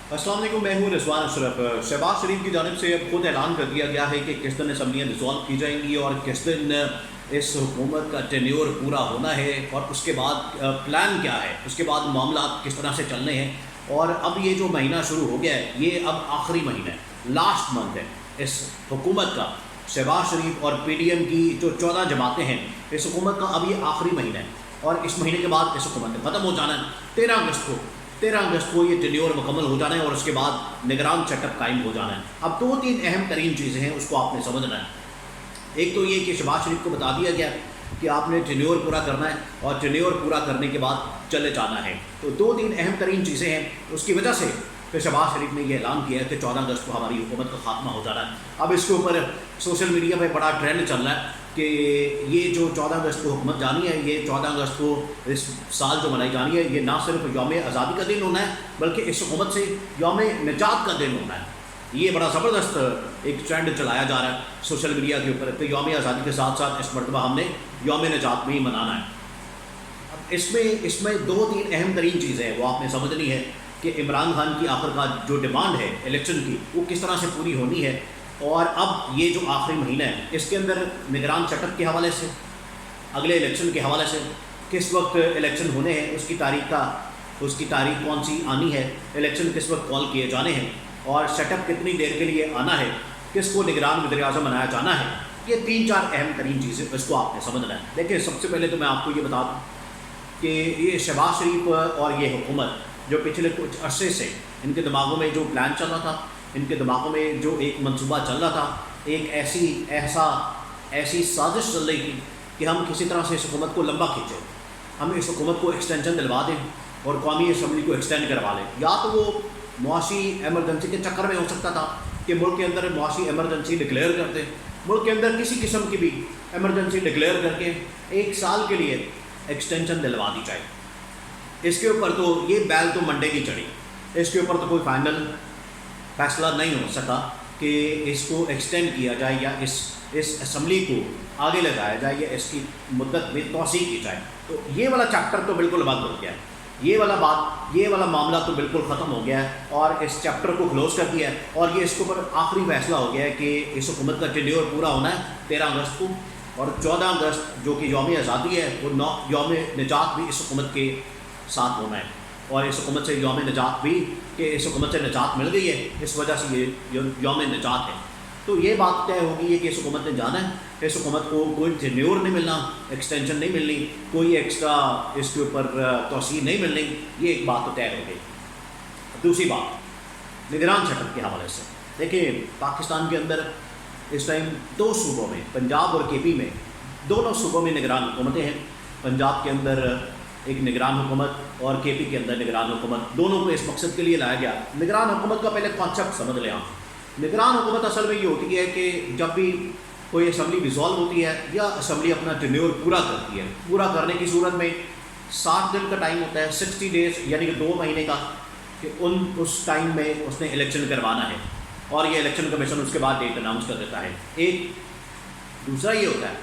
अस्सलाम वालेकुम, मैं हूँ रिजवान अशरफ। शहबाज शरीफ की जानिब से अब खुद ऐलान कर दिया गया है कि किस दिन असम्बलियाँ डिसॉल्व की जाएंगी और किस दिन इस हुकूमत का टेन्योर पूरा होना है और उसके बाद प्लान क्या है, उसके बाद मामला किस तरह से चलने हैं। और अब ये जो महीना शुरू हो गया है, ये अब आखिरी महीना है, लास्ट मंथ है इस हुकूमत का। शहबाज शरीफ और PDM की जो 14 जमातें हैं, इस हुकूमत का अब ये आखिरी महीना है और इस महीने के बाद इस हुकूमत ख़त्म हो जाना है। 13 अगस्त को ये टेन्योर मुकम्मल हो जाना है और उसके बाद निगरान सेटअप कायम हो जाना है। अब 2-3 अहम तरीन चीज़ें हैं, उसको आपने समझना है। एक तो ये कि शहबाज शरीफ को बता दिया गया कि आपने टेन्योर पूरा करना है और टेन्योर पूरा करने के बाद चले जाना है। तो 2-3 अहम तरीन चीज़ें हैं, उसकी वजह से फिर शहबाज शरीफ ने यह ऐलान किया है कि 14 अगस्त को हमारी हुकूमत का खात्मा हो जाना है। अब इसके ऊपर सोशल मीडिया पर बड़ा ट्रेंड चल रहा है कि ये जो 14 अगस्त को हुकूमत जानी है, ये 14 अगस्त को इस साल जो मनाई जानी है, ये ना सिर्फ यौम आज़ादी का दिन होना है बल्कि इस हुकूमत से यौम निजात का दिन होना है। ये बड़ा ज़बरदस्त एक ट्रेंड चलाया जा रहा है सोशल मीडिया के ऊपर कि यौम आज़ादी के साथ साथ इस मरतबा हमने यौम निजात में ही मनाना है। अब इसमें 2-3 अहम तरीन चीज़ें हैं, वो आपने समझनी है कि इमरान खान की आखिरकार जो डिमांड है इलेक्शन की, वो किस तरह से पूरी होनी है। और अब ये जो आखिरी महीना है, इसके अंदर निगरान सेटअप के हवाले से, अगले इलेक्शन के हवाले से, किस वक्त इलेक्शन होने हैं, उसकी तारीख कौन सी आनी है, इलेक्शन किस वक्त कॉल किए जाने हैं और सेटअप कितनी देर के लिए आना है, किसको निगरान वज़ीर-ए-आज़म बनाया जाना है। ये 3-4 अहम तरीन चीज़ें, इसको आपने समझना है। देखिए, सबसे पहले तो मैं आपको ये बता दूँ कि ये शहबाज शरीफ और ये हुकूमत जो पिछले कुछ अरसे से इनके दिमागों में जो प्लान चल रहा था, इनके दिमागों में जो एक मंसूबा चल रहा था, एक ऐसी साजिश चल रही थी कि हम किसी तरह से इस हुकूमत को लंबा खींचें, हम इस हुकूमत को एक्सटेंशन दिलवा दें और कौमी असम्बली को एक्सटेंड करवा लें। या तो वो मुआशी एमरजेंसी के चक्कर में हो सकता था कि मुल्क के अंदर मुआशी एमरजेंसी डिक्लेयर कर दें, मुल्क के अंदर किसी किस्म की भी एमरजेंसी डिक्लेयर करके 1 साल के लिए एक्सटेंशन दिलवा दी जाए। इसके ऊपर तो ये बैल तो मंडे की चढ़ी, इसके ऊपर तो कोई फाइनल फैसला नहीं हो सका कि इसको एक्सटेंड किया जाए या इस असम्बली को आगे लगाया जाए या इसकी मुद्दत में तोसी की जाए। तो ये वाला चैप्टर तो बिल्कुल बंद हो गया है, ये वाला मामला तो बिल्कुल ख़त्म हो गया है और इस चैप्टर को क्लोज़ कर दिया है। और ये इसके ऊपर आखिरी फैसला हो गया है कि इस हुकूमत का टेन्योर पूरा होना है 13 अगस्त को, और 14 अगस्त जो कि यौम आज़ादी है, वो यौम निजात भी इस हुकूमत के साथ होना है। और इस हुकूमत से यौम निजात भी कि इस हुकूमत से निजात मिल गई है, इस वजह से ये यौम निजात है। तो ये बात तय होगी है कि इस हुकूमत ने जाना है, इस हुकूमत को कोई टेन्योर नहीं मिलना, एक्सटेंशन नहीं मिलनी, कोई एक्स्ट्रा इसके ऊपर तोसी नहीं मिलनी, ये एक बात तो तय हो गई। दूसरी बात, निगरान सेटअप के हवाले से देखिए, पाकिस्तान के अंदर इस टाइम 2 सूबों में, पंजाब और KP में, दोनों सूबों में निगरान हुकूमतें हैं। पंजाब के अंदर एक निगरान हुकूमत और KP के अंदर निगरान हुकूमत, दोनों को इस मकसद के लिए लाया गया। निगरान हुकूमत का पहले कॉन्सेप्ट समझ लें आप। निगरान हुकूमत असल में ये होती है कि जब भी कोई असम्बली डिसॉल्व होती है या असम्बली अपना टेन्योर पूरा करती है, पूरा करने की सूरत में 60 दिन का टाइम होता है, 60 डेज़ यानी कि 2 महीने का, कि उस टाइम में उसने इलेक्शन करवाना है और ये इलेक्शन कमीशन उसके बाद डेट अनाउंस कर देता है। एक दूसरा ये होता है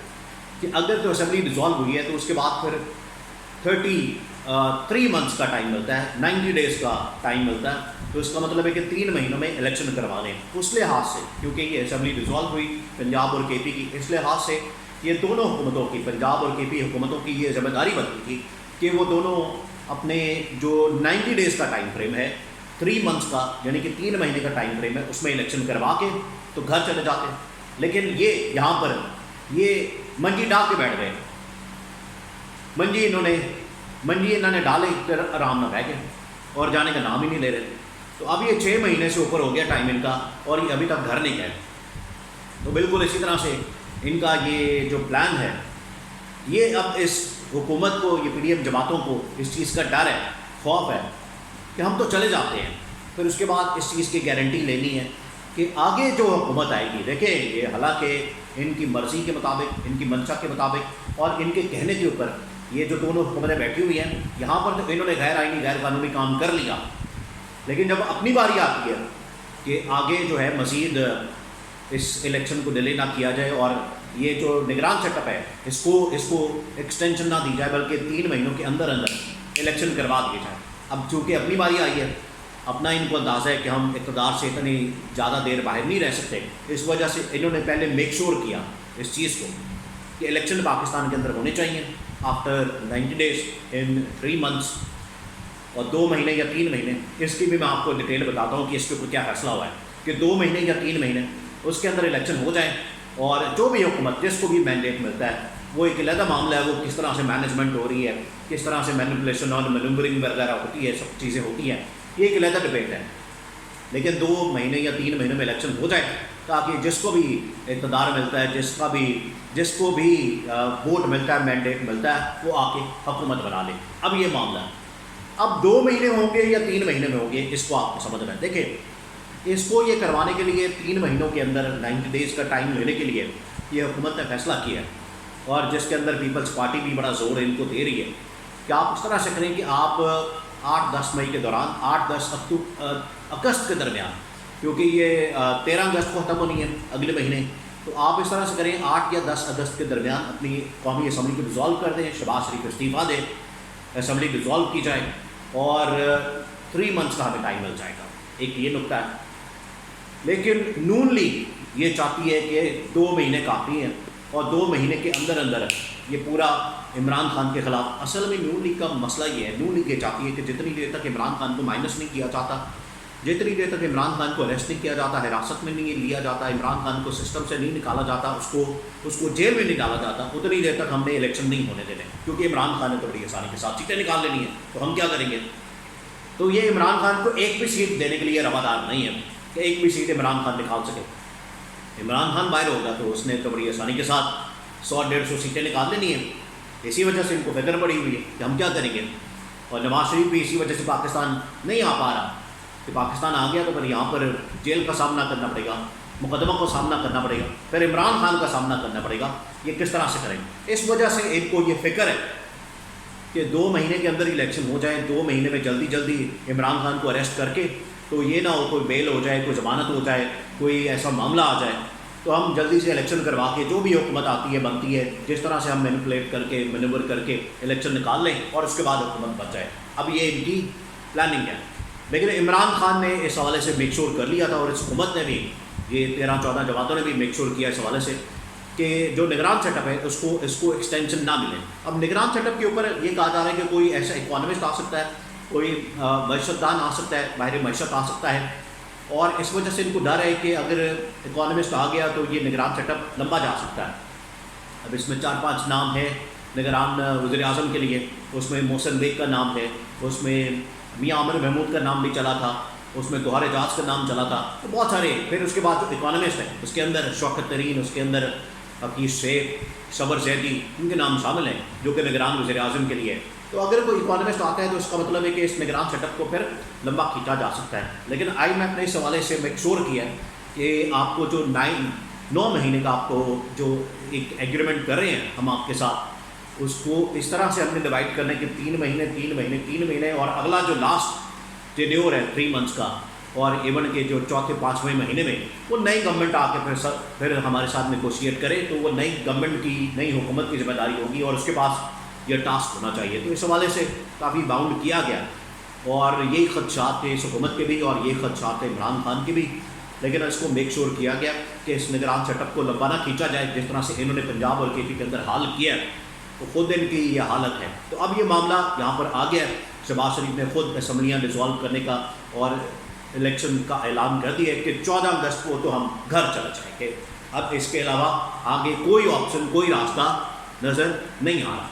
कि अगर तो असम्बली डिसॉल्व हुई है तो उसके बाद फिर 33 मंथ्स का टाइम मिलता है, 90 डेज़ का टाइम मिलता है। तो इसका मतलब है कि 3 महीनों में इलेक्शन करवाने। उस लिहाज से, क्योंकि ये असम्बली डिसॉल्व हुई पंजाब और KP की, इस लिहाज से ये दोनों हुकूमतों की, पंजाब और KP हुकूमतों की ये जिम्मेदारी बनती थी कि वो दोनों अपने जो 90 डेज़ का टाइम फ्रेम है, 3 मंथ्स का यानी कि 3 महीने का टाइम फ्रेम है, उसमें इलेक्शन करवा के तो घर चले जाते। लेकिन ये यहाँ पर ये मंजी डाल के बैठ गए, मंजी इन्होंने डाले, फिर आराम ना बह गए और जाने का नाम ही नहीं ले रहे। तो अब ये 6 महीने से ऊपर हो गया टाइम इनका और ये अभी तक घर नहीं गए। तो बिल्कुल इसी तरह से इनका ये जो प्लान है, ये अब इस हुकूमत को, ये PDM जमातों को इस चीज़ का डर है, खौफ है कि हम तो चले जाते हैं, फिर उसके बाद इस चीज़ की गारंटी लेनी है कि आगे जो हुकूमत आएगी, देखिए ये हालांकि इनकी मर्ज़ी के मुताबिक, इनकी मंशा के मुताबिक और इनके कहने के ऊपर ये जो दोनों हुकूमतें बैठी हुई हैं, यहाँ पर तो इन्होंने गैर आइनी गैर कानूनी काम कर लिया। लेकिन जब अपनी बारी आती है कि आगे जो है मज़ीद इस इलेक्शन को डिले ना किया जाए और ये जो निगरान सेटअप है इसको एक्सटेंशन ना दी जाए, बल्कि 3 महीनों के अंदर अंदर इलेक्शन करवा दिए जाए। अब चूँकि अपनी बारी आई है اپنا ان کو اندازہ ہے کہ ہم اقتدار سے اتنی زیادہ دیر باہر نہیں رہ سکتے، اس وجہ سے انہوں نے پہلے میک شور کیا اس چیز کو کہ الیکشن پاکستان کے اندر ہونے چاہیے آفٹر 90 days ان 3 months اور 2 مہینے یا 3 مہینے. اس کی بھی میں آپ کو ڈیٹیل بتاتا ہوں کہ اس کے اوپر کیا فیصلہ ہوا ہے کہ 2 مہینے یا 3 مہینے اس کے اندر الیکشن ہو جائیں، اور جو بھی حکومت جس کو بھی مینڈیٹ ملتا ہے وہ ایک علیحدہ معاملہ ہے، وہ کس طرح سے مینجمنٹ ہو رہی ہے، کس طرح سے مینپولیشن اور مینوورنگ وغیرہ ہوتی ہے، سب چیزیں ہوتی ہیں، یہ ایک علیحدہ ڈبیٹ ہے. لیکن 2 مہینے یا 3 مہینے میں الیکشن ہو جائے تاکہ جس کو بھی اقتدار ملتا ہے، جس کو بھی ووٹ ملتا ہے، مینڈیٹ ملتا ہے، وہ آ کے حکومت بنا لے. اب یہ معاملہ ہے، اب 2 مہینے ہوں گے یا 3 مہینے میں ہوں گے، اس کو آپ کو سمجھنا ہے. دیکھیں، اس کو یہ کروانے کے لیے 3 مہینوں کے اندر 90 days کا ٹائم لینے کے لیے یہ حکومت نے فیصلہ کیا ہے، اور جس کے اندر پیپلز پارٹی بھی بڑا زور ان کو دے رہی ہے کہ آپ اس طرح سے کریں کہ آپ 8-10 مئی کے دوران، 8-10 اگست کے درمیان، کیونکہ یہ 13 اگست کو ختم ہونی ہے اگلے مہینے، تو آپ اس طرح سے کریں 8 یا 10 اگست کے درمیان اپنی قومی اسمبلی کو ڈیزالو کر دیں، شہباز شریف استعفیٰ دیں، اسمبلی ڈیزالو کی جائے، اور 3 months کا ہمیں ٹائم مل جائے گا. ایک یہ نکتہ ہے. لیکن نون لیگ یہ چاہتی ہے کہ 2 مہینے کافی ہیں، اور 2 مہینے کے اندر اندر یہ پورا عمران خان کے خلاف. اصل میں نون لیگ کا مسئلہ یہ ہے، نون لیگ یہ چاہتی ہے کہ جتنی دیر تک عمران خان کو مائنس نہیں کیا جاتا، جتنی دیر تک عمران خان کو اریسٹ نہیں کیا جاتا، حراست میں نہیں لیا جاتا، عمران خان کو سسٹم سے نہیں نکالا جاتا، اس کو جیل میں نہیں ڈالا جاتا، اتنی دیر تک ہم نے الیکشن نہیں ہونے دینے، کیونکہ عمران خان نے تو بڑی آسانی کے ساتھ سیٹیں نکال لینی ہیں. تو ہم کیا کریں گے؟ تو یہ عمران خان کو ایک بھی سیٹ دینے کے لیے روادار نہیں ہے کہ ایک بھی سیٹ عمران خان نکال سکے. عمران خان باہر ہوگا تو اس نے تو بڑی آسانی کے ساتھ 100-150 سیٹیں نکال لینی ہیں. اسی وجہ سے ان کو فکر پڑی ہوئی ہے کہ ہم کیا کریں گے. اور نواز شریف بھی اسی وجہ سے پاکستان نہیں آ پا رہا کہ پاکستان آ گیا تو پھر یہاں پر جیل کا سامنا کرنا پڑے گا، مقدمہ کو سامنا کرنا پڑے گا، پھر عمران خان کا سامنا کرنا پڑے گا. یہ کس طرح سے کریں گے؟ اس وجہ سے ایک کو یہ فکر ہے کہ 2 مہینے کے اندر الیکشن ہو جائے، 2 مہینے میں جلدی عمران خان کو اریسٹ کر کے، تو یہ نہ ہو کوئی بیل ہو جائے، کوئی ضمانت ہو جائے، کوئی ایسا معاملہ آ جائے، تو ہم جلدی سے الیکشن کروا کے جو بھی حکومت آتی ہے بنتی ہے، جس طرح سے ہم مینپولیٹ کر کے مینور کر کے الیکشن نکال لیں اور اس کے بعد حکومت بن جائے. اب یہ ان کی پلاننگ ہے. لیکن عمران خان نے اس حوالے سے میک شور کر لیا تھا، اور اس حکومت نے بھی، یہ 13-14 جماعتوں نے بھی میک شور کیا اس حوالے سے کہ جو نگران سیٹ اپ ہے اس کو ایکسٹینشن نہ ملے. اب نگران سیٹ اپ کے اوپر یہ کہا جا رہا ہے کہ کوئی ایسا اکانومسٹ آ سکتا ہے، کوئی معیشت دان آ سکتا ہے، ماہر معیشت آ سکتا ہے، اور اس وجہ سے ان کو ڈر ہے کہ اگر اکانومسٹ آ گیا تو یہ نگران سیٹ اپ لمبا جا سکتا ہے. اب اس میں 4-5 نام ہے نگران وزیر اعظم کے لیے. اس میں محسن بیگ کا نام ہے، اس میں میاں عامر محمود کا نام بھی چلا تھا، اس میں گوہر اعجاز کا نام چلا تھا، تو بہت سارے. پھر اس کے بعد جو اکانومسٹ ہیں اس کے اندر شوکت ترین، اس کے اندر حقیق شیخ، صبر زیدی، ان کے نام شامل ہیں جو کہ نگران وزیر اعظم کے لیے. تو اگر کوئی اکانومسٹ آتا ہے تو اس کا مطلب ہے کہ اس نگران سیٹ اپ کو پھر لمبا کھینچا جا سکتا ہے. لیکن IMF نے اس حوالے سے میک شور کیا ہے کہ آپ کو جو 9 مہینے کا آپ کو جو ایک ایگریمنٹ کر رہے ہیں ہم آپ کے ساتھ، اس کو اس طرح سے ہم نے ڈیوائڈ کرنا ہے کہ 3 مہینے، اور اگلا جو لاسٹ ٹینیور ہے 3 months کا، اور ایون کے جو 4-5ویں مہینے میں وہ نئی گورنمنٹ آ کے پھر ہمارے ساتھ نیگوشیٹ کرے، تو وہ نئی گورنمنٹ کی، نئی حکومت کی ذمہ داری ہوگی اور اس کے پاس یہ ٹاسک ہونا چاہیے. تو اس حوالے سے کافی باؤنڈ کیا گیا، اور یہی خدشات تھے اس حکومت کے بھی اور یہ خدشات تھے عمران خان کے بھی. لیکن اس کو میک شور کیا گیا کہ اس نگران سیٹ اپ کو لمبا نہ کھینچا جائے، جس طرح سے انہوں نے پنجاب اور KP کے اندر حال کیا ہے، تو خود ان کی یہ حالت ہے. تو اب یہ معاملہ یہاں پر آ گیا. شہباز شریف نے خود اسمبلیاں ڈیزالو کرنے کا اور الیکشن کا اعلان کر دیا کہ 14 اگست کو تو ہم گھر چلے جائیں گے. اب اس کے علاوہ آگے کوئی آپشن، کوئی راستہ نظر نہیں آ رہا.